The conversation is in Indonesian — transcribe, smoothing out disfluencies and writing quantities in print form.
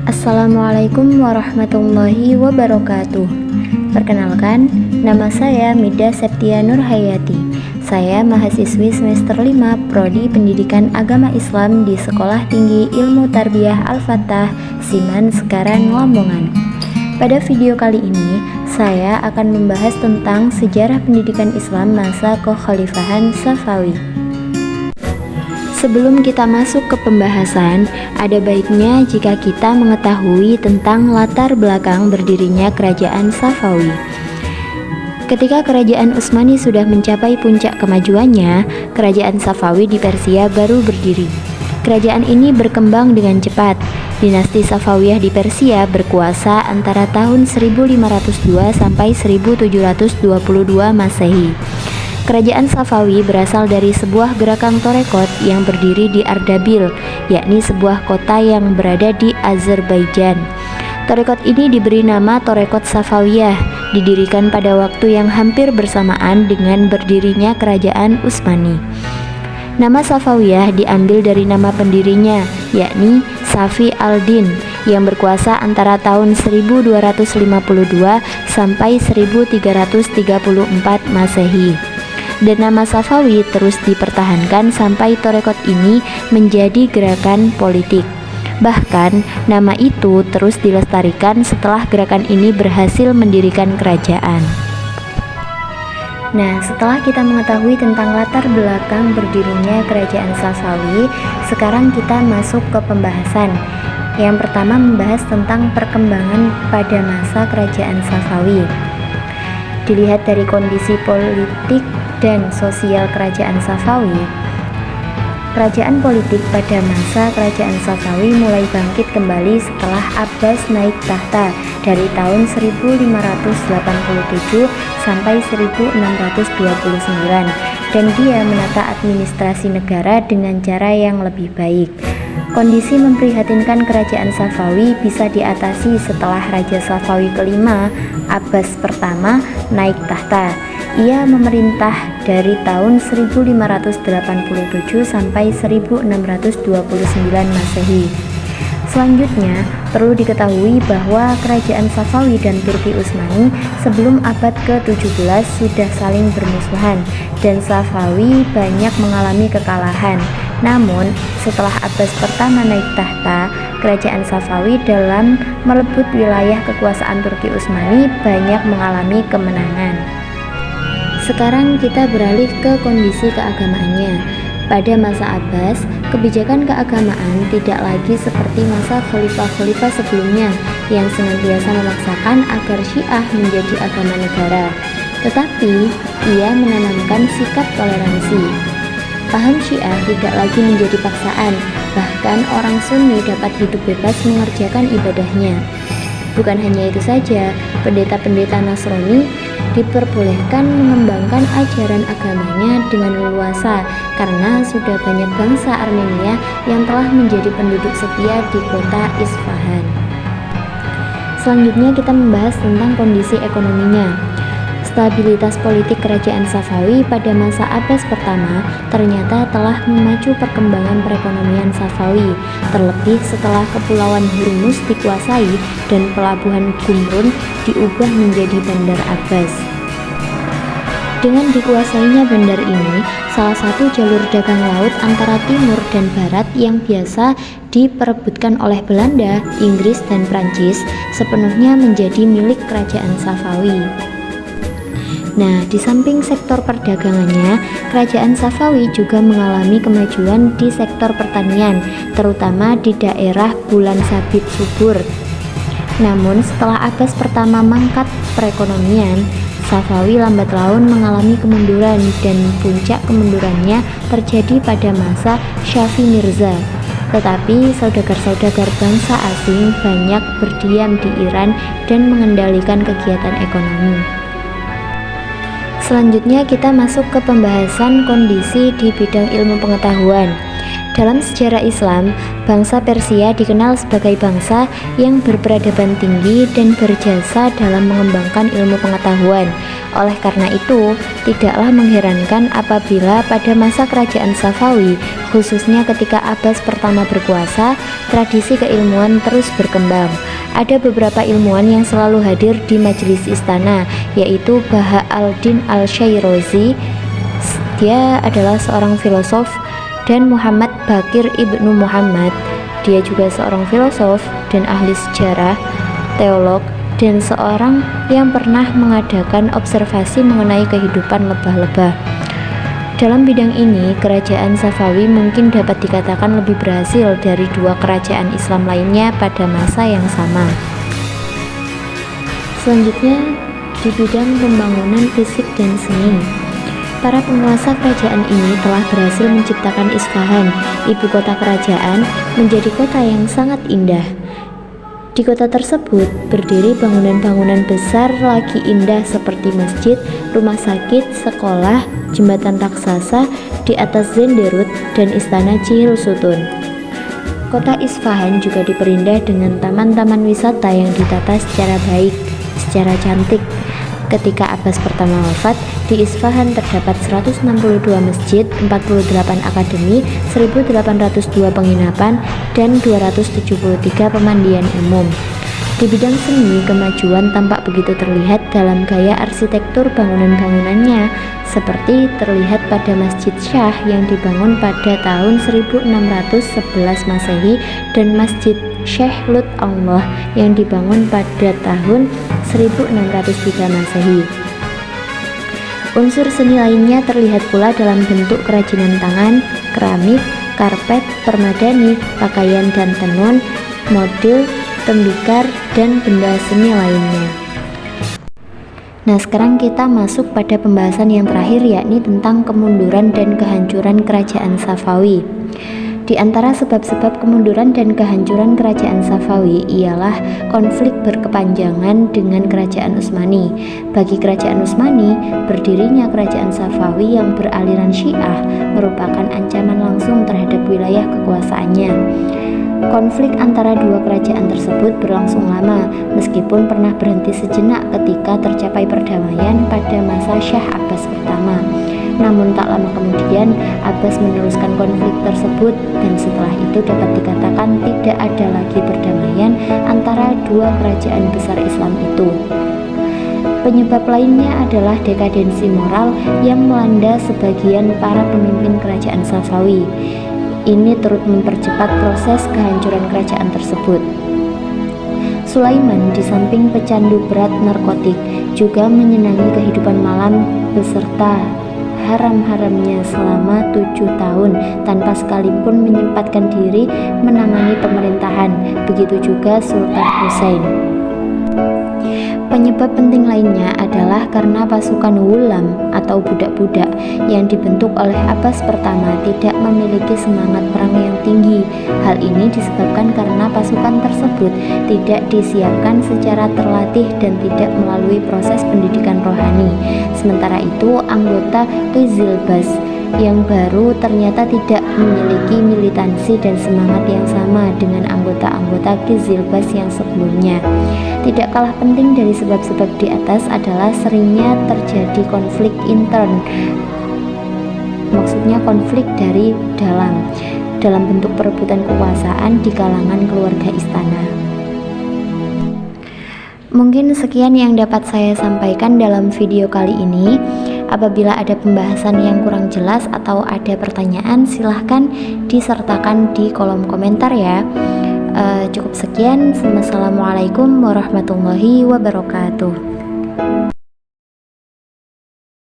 Assalamualaikum warahmatullahi wabarakatuh. Perkenalkan, nama saya Mida Septia Nurhayati. Saya mahasiswi semester 5 Prodi Pendidikan Agama Islam di Sekolah Tinggi Ilmu Tarbiyah Al-Fatah, Siman, Sekaran, Lamongan. Pada video kali ini, saya akan membahas tentang sejarah pendidikan Islam masa Kekhalifahan Safawi. Sebelum kita masuk ke pembahasan, ada baiknya jika kita mengetahui tentang latar belakang berdirinya Kerajaan Safawi. Ketika Kerajaan Utsmani sudah mencapai puncak kemajuannya, Kerajaan Safawi di Persia baru berdiri. Kerajaan ini berkembang dengan cepat. Dinasti Safawiyah di Persia berkuasa antara tahun 1502 sampai 1722 Masehi. Kerajaan Safawi berasal dari sebuah gerakan Torekot yang berdiri di Ardabil, yakni sebuah kota yang berada di Azerbaijan. Torekot ini diberi nama Torekot Safawiyah, didirikan pada waktu yang hampir bersamaan dengan berdirinya Kerajaan Utsmani. Nama Safawiyah diambil dari nama pendirinya, yakni Safi al-Din, yang berkuasa antara tahun 1252 sampai 1334 Masehi. Dan nama Safawi terus dipertahankan sampai Torekot ini menjadi gerakan politik. Bahkan nama itu terus dilestarikan setelah gerakan ini berhasil mendirikan kerajaan. Nah, setelah kita mengetahui tentang latar belakang berdirinya Kerajaan Safawi, sekarang kita masuk ke pembahasan. Yang pertama membahas tentang perkembangan pada masa Kerajaan Safawi. Dilihat dari kondisi politik dan sosial Kerajaan Safawi, kerajaan politik pada masa Kerajaan Safawi mulai bangkit kembali setelah Abbas naik tahta dari tahun 1587 sampai 1629, dan dia menata administrasi negara dengan cara yang lebih baik. Kondisi memprihatinkan Kerajaan Safawi bisa diatasi setelah Raja Safawi kelima, Abbas pertama, naik tahta. Ia memerintah dari tahun 1587 sampai 1629 Masehi. Selanjutnya, perlu diketahui bahwa Kerajaan Safawi dan Turki Utsmani sebelum abad ke-17 sudah saling bermusuhan dan Safawi banyak mengalami kekalahan. Namun, setelah Abbas pertama naik tahta, Kerajaan Safawi dalam merebut wilayah kekuasaan Turki Utsmani banyak mengalami kemenangan. Sekarang kita beralih ke kondisi keagamaannya. Pada masa Abbas, kebijakan keagamaan tidak lagi seperti masa khalifah-khalifah sebelumnya yang senantiasa memaksakan agar Syiah menjadi agama negara. Tetapi, ia menanamkan sikap toleransi. Paham Syiah tidak lagi menjadi paksaan, bahkan orang Sunni dapat hidup bebas mengerjakan ibadahnya. Bukan hanya itu saja, pendeta-pendeta Nasrani diperbolehkan mengembangkan ajaran agamanya dengan leluasa karena sudah banyak bangsa Armenia yang telah menjadi penduduk setia di kota Isfahan. Selanjutnya kita membahas tentang kondisi ekonominya. Stabilitas politik Kerajaan Safawi pada masa Abbas pertama ternyata telah memacu perkembangan perekonomian Safawi, terlebih setelah Kepulauan Hurmuz dikuasai dan pelabuhan Gumrun diubah menjadi Bandar Abbas. Dengan dikuasainya bandar ini, salah satu jalur dagang laut antara timur dan barat yang biasa diperebutkan oleh Belanda, Inggris, dan Prancis sepenuhnya menjadi milik Kerajaan Safawi. Nah, di samping sektor perdagangannya, Kerajaan Safawi juga mengalami kemajuan di sektor pertanian, terutama di daerah Bulan Sabit subur. Namun, setelah Abbas pertama mangkat perekonomian, Safawi lambat laun mengalami kemunduran dan puncak kemundurannya terjadi pada masa Syafi Mirza. Tetapi saudagar-saudagar bangsa asing banyak berdiam di Iran dan mengendalikan kegiatan ekonomi. Selanjutnya kita masuk ke pembahasan kondisi di bidang ilmu pengetahuan. Dalam sejarah Islam, bangsa Persia dikenal sebagai bangsa yang berperadaban tinggi dan berjasa dalam mengembangkan ilmu pengetahuan. Oleh karena itu, tidaklah mengherankan apabila pada masa kerajaan Safawi, khususnya ketika Abbas pertama berkuasa, tradisi keilmuan terus berkembang. Ada beberapa ilmuwan yang selalu hadir di majelis istana, yaitu Baha al-Din al-Syairozi. Dia adalah seorang filosof, dan Muhammad Bakir ibnu Muhammad. Dia juga seorang filosof dan ahli sejarah, teolog, dan seorang yang pernah mengadakan observasi mengenai kehidupan lebah-lebah. Dalam bidang ini, kerajaan Safawi mungkin dapat dikatakan lebih berhasil dari dua kerajaan Islam lainnya pada masa yang sama. Selanjutnya, di bidang pembangunan fisik dan seni, para penguasa kerajaan ini telah berhasil menciptakan Isfahan, ibu kota kerajaan, menjadi kota yang sangat indah. Di kota tersebut berdiri bangunan-bangunan besar lagi indah seperti masjid, rumah sakit, sekolah, jembatan raksasa di atas Zenderut, dan istana Cihil Sutun. Kota Isfahan juga diperindah dengan taman-taman wisata yang ditata secara baik, secara cantik. Ketika Abbas pertama wafat, di Isfahan terdapat 162 masjid, 48 akademi, 1802 penginapan, dan 273 pemandian umum. Di bidang seni, kemajuan tampak begitu terlihat dalam gaya arsitektur bangunan-bangunannya, seperti terlihat pada Masjid Shah yang dibangun pada tahun 1611 Masehi dan Masjid Syekh Lut Allah yang dibangun pada tahun 1603 Masehi. Unsur seni lainnya terlihat pula dalam bentuk kerajinan tangan, keramik, karpet, permadani, pakaian dan tenun, model, tembikar, dan benda seni lainnya. Nah, sekarang kita masuk pada pembahasan yang terakhir, yakni tentang kemunduran dan kehancuran kerajaan Safawi. Di antara sebab-sebab kemunduran dan kehancuran kerajaan Safawi ialah konflik berkepanjangan dengan kerajaan Utsmani. Bagi kerajaan Utsmani, berdirinya kerajaan Safawi yang beraliran Syiah merupakan ancaman langsung terhadap wilayah kekuasaannya. Konflik antara dua kerajaan tersebut berlangsung lama, meskipun pernah berhenti sejenak ketika tercapai perdamaian pada masa Syah Abbas pertama. Namun tak lama kemudian Abbas meneruskan konflik tersebut, dan setelah itu dapat dikatakan tidak ada lagi perdamaian antara dua kerajaan besar Islam itu. Penyebab lainnya adalah dekadensi moral yang melanda sebagian para pemimpin kerajaan Safawi. Ini turut mempercepat proses kehancuran kerajaan tersebut. Sulaiman, di samping pecandu berat narkotik, juga menyenangi kehidupan malam beserta haram-haramnya selama 7 tahun tanpa sekalipun menyempatkan diri menangani pemerintahan. Begitu juga Sultan Hussein. Penyebab penting lainnya adalah karena pasukan Ghulam atau budak-budak yang dibentuk oleh Abbas pertama tidak memiliki semangat perang yang tinggi. Hal ini disebabkan karena pasukan tersebut tidak disiapkan secara terlatih dan tidak melalui proses pendidikan rohani. Sementara itu, anggota Qizilbas yang baru ternyata tidak memiliki militansi dan semangat yang sama dengan anggota-anggota Qizilbas yang sebelumnya. Tidak kalah penting dari sebab-sebab di atas adalah seringnya terjadi konflik intern, maksudnya konflik dari dalam bentuk perebutan kekuasaan di kalangan keluarga istana. Mungkin sekian yang dapat saya sampaikan dalam video kali ini. Apabila ada pembahasan yang kurang jelas atau ada pertanyaan, silahkan disertakan di kolom komentar ya. Cukup sekian. Wassalamualaikum warahmatullahi wabarakatuh.